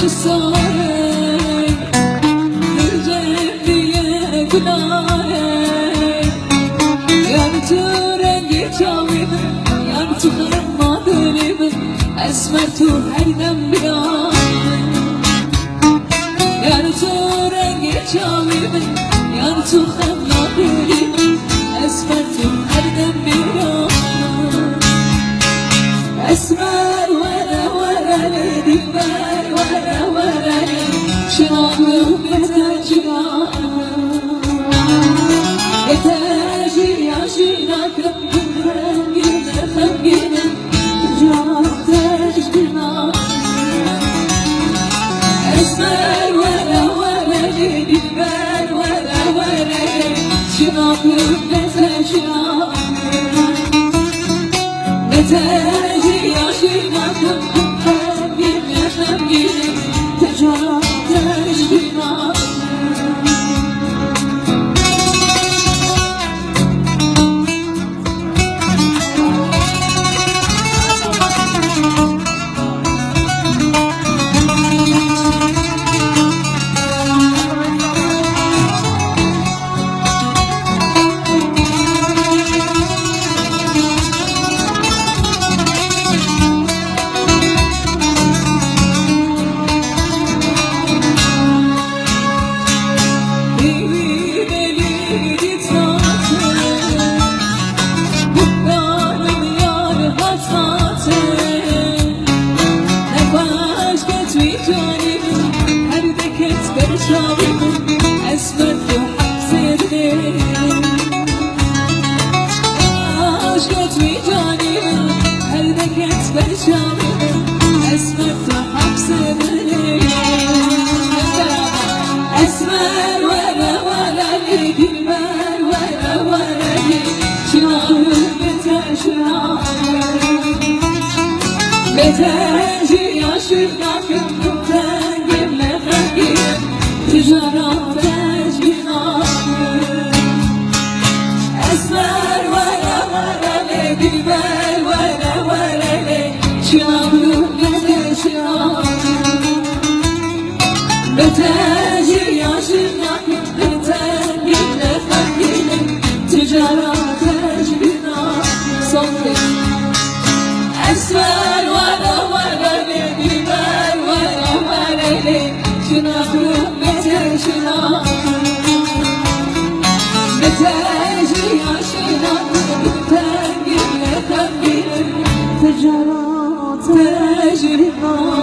ساره درجه گناهه یار تو رنگی چاوی من یار تو خرمادری من اسمر تو هر دم بیان یار تو رنگی چاوی من یار تو خرمادری من اسمر تو هر دم بیان اسمر ورا ورا لیدی بر ورا ورا شناخو بتجرا بتجري عشينك خمجين خمجين جرات تجرنا اسمر ورا ورا لیدی بر ورا ورا شناخو بتجرا بتجري عشينك خمجين خمجين تجرات تجرنا اسمر ورا ورا لیدی بر ورا ورا شناخو بتجرا بتجري عشقك خمجين خمجين تجرا تجرنا اسمر ورا ورا لیدی بر ورا ورا شناخو بتجرا بتجري عشقك خمجين خمجين تجرا تجرنا صوتك اسمر ورا ورا لیدی بر ورا ورا شناخو بتجرا بتجري عشقك خمجين خمجين تجرا تجرنا